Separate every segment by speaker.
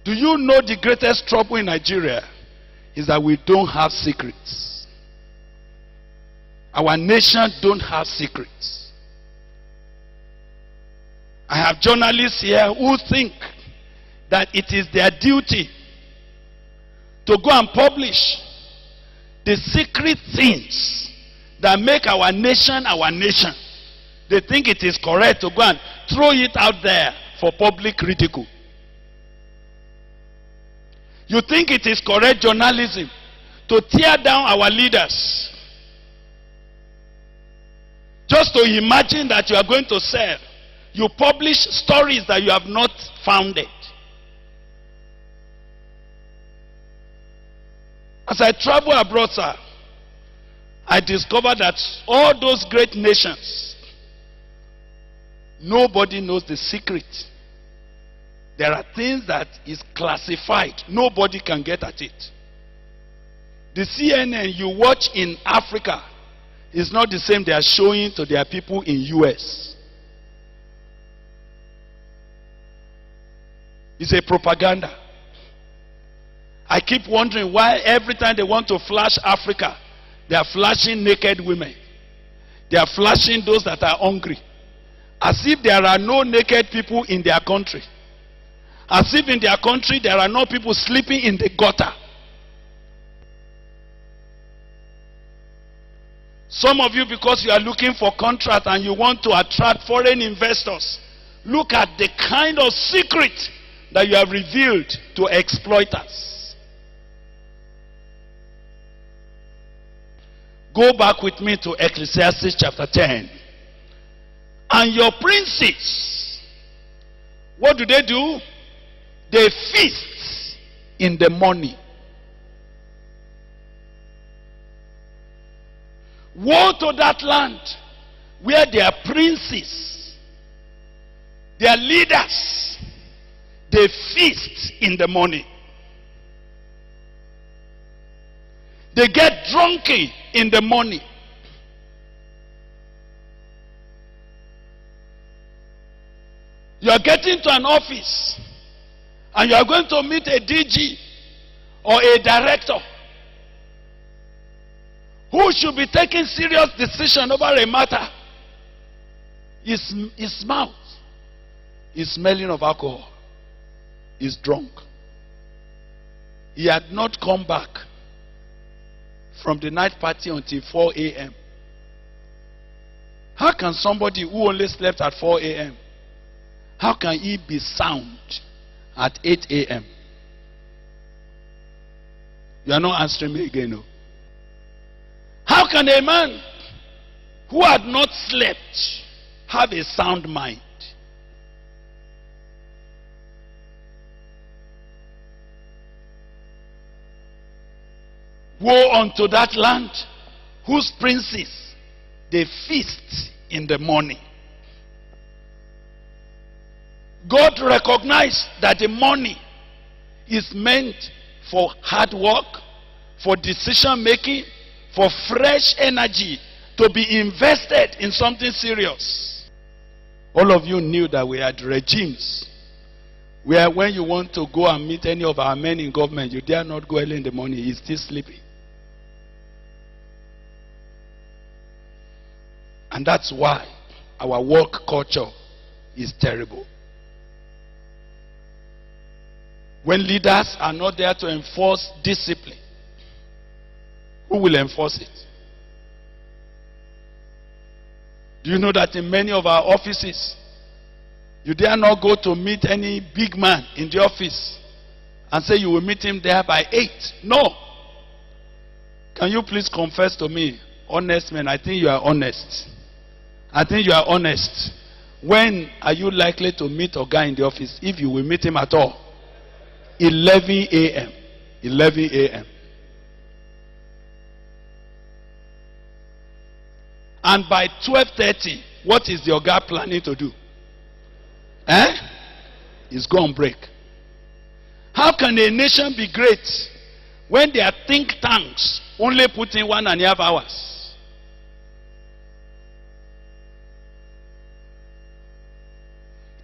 Speaker 1: Do you know the greatest trouble in Nigeria is that we don't have secrets? Our nation don't have secrets. I have journalists here who think that it is their duty to go and publish the secret things that make our nation our nation. They think it is correct to go and throw it out there for public ridicule. You think it is correct journalism to tear down our leaders just to imagine that you are going to sell. You publish stories that you have not founded. As I travel abroad, sir, I discovered that all those great nations, nobody knows the secret. There are things that is classified. Nobody can get at it. The CNN you watch in Africa is not the same they are showing to their people in US. It's a propaganda. I keep wondering why every time they want to flash Africa, they are flashing naked women. They are flashing those that are hungry. As if there are no naked people in their country. As if in their country there are no people sleeping in the gutter. Some of you, because you are looking for contract and you want to attract foreign investors, look at the kind of secret that you have revealed to exploiters. Go back with me to Ecclesiastes chapter 10. And your princes, what do? They feast in the morning. Woe to that land where their princes, their leaders, they feast in the morning. They get drunken in the morning. You are getting to an office and you are going to meet a DG or a director who should be taking serious decision over a matter. His mouth is smelling of alcohol. He's drunk. He had not come back from the night party until 4 a.m. How can somebody who only slept at 4 a.m., how can he be sound at 8 a.m.? You are not answering me again, no. How can a man who had not slept have a sound mind? Woe unto that land whose princes they feast in the morning. God recognized that the morning is meant for hard work, for decision making, for fresh energy to be invested in something serious. All of you knew that we had regimes where when you want to go and meet any of our men in government, you dare not go early in the morning. He's still sleeping. And that's why our work culture is terrible. When leaders are not there to enforce discipline, who will enforce it? Do you know that in many of our offices, you dare not go to meet any big man in the office and say you will meet him there by 8? No. Can you please confess to me, honest men? I think you are honest. I think you are honest. When are you likely to meet a guy in the office, if you will meet him at all? 11 a.m. 11 a.m. And by 12:30, what is the guy planning to do? He's going to break. How can a nation be great when their think tanks only put in 1.5 hours?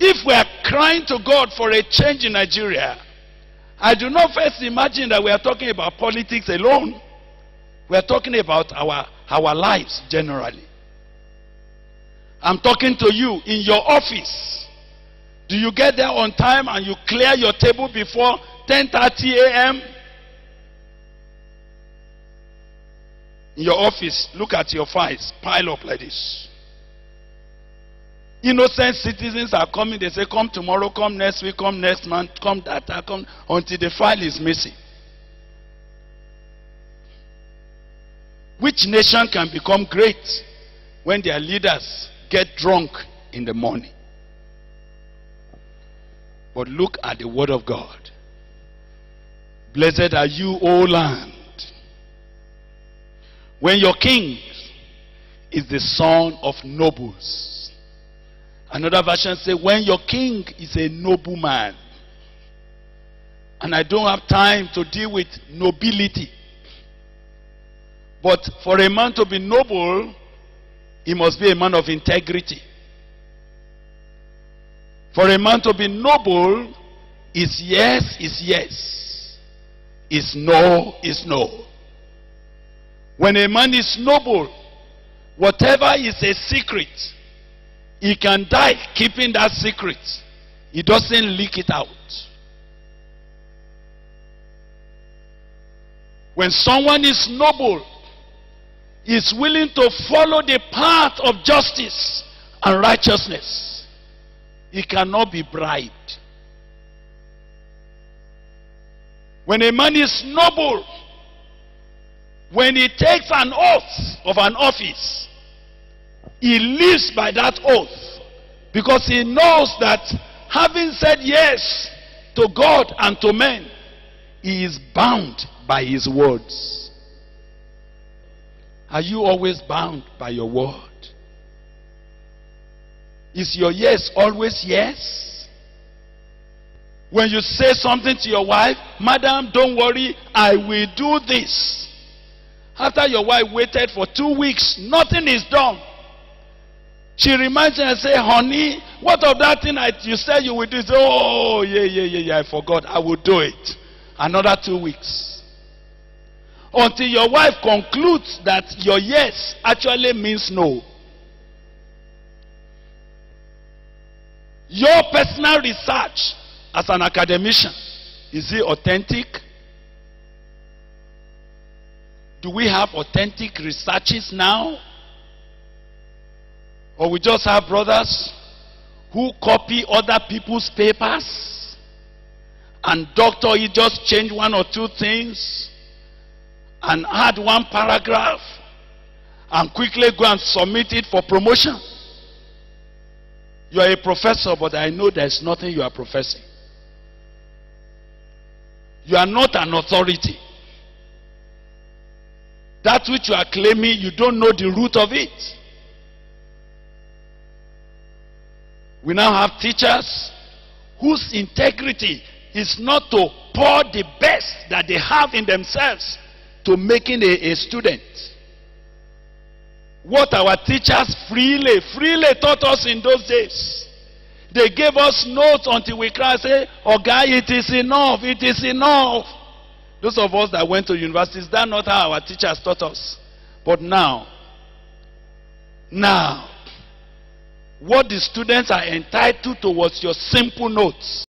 Speaker 1: If we are crying to God for a change in Nigeria, I do not first imagine that we are talking about politics alone. We are talking about our lives generally. I'm talking to you in your office. Do you get there on time and you clear your table before 10:30 a.m.? In your office, look at your files, pile up like this. Innocent citizens are coming, they say, come tomorrow, come next week, come next month, come that, come, until the file is missing. Which nation can become great when their leaders get drunk in the morning? But look at the word of God. Blessed are you, O land, when your king is the son of nobles. Another version says, when your king is a nobleman. And I don't have time to deal with nobility. But for a man to be noble, he must be a man of integrity. For a man to be noble, is yes, is yes. Is no, is no. When a man is noble, whatever is a secret, he can die keeping that secret. He doesn't leak it out. When someone is noble, he is willing to follow the path of justice and righteousness. He cannot be bribed. When a man is noble, when he takes an oath of an office, he lives by that oath, because he knows that having said yes to God and to men, he is bound by his words. Are you always bound by your word? Is your yes always yes? When you say something to your wife, madam, don't worry, I will do this. After your wife waited for 2 weeks, nothing is done. She reminds you and say, honey, what of that thing you said you would do? Oh, yeah, I forgot. I will do it. Another 2 weeks. Until your wife concludes that your yes actually means no. Your personal research as an academician, is it authentic? Do we have authentic researches now? Or we just have brothers who copy other people's papers and doctor it, just change 1 or 2 things and add 1 paragraph and quickly go and submit it for promotion? You are a professor, but I know there's nothing you are professing. You are not an authority. That which you are claiming, you don't know the root of it. We now have teachers whose integrity is not to pour the best that they have in themselves to making a student. What our teachers freely taught us in those days. They gave us notes until we cry, say, oh guy, it is enough, it is enough. Those of us that went to universities, that's not how our teachers taught us. But now, what the students are entitled to was your simple notes.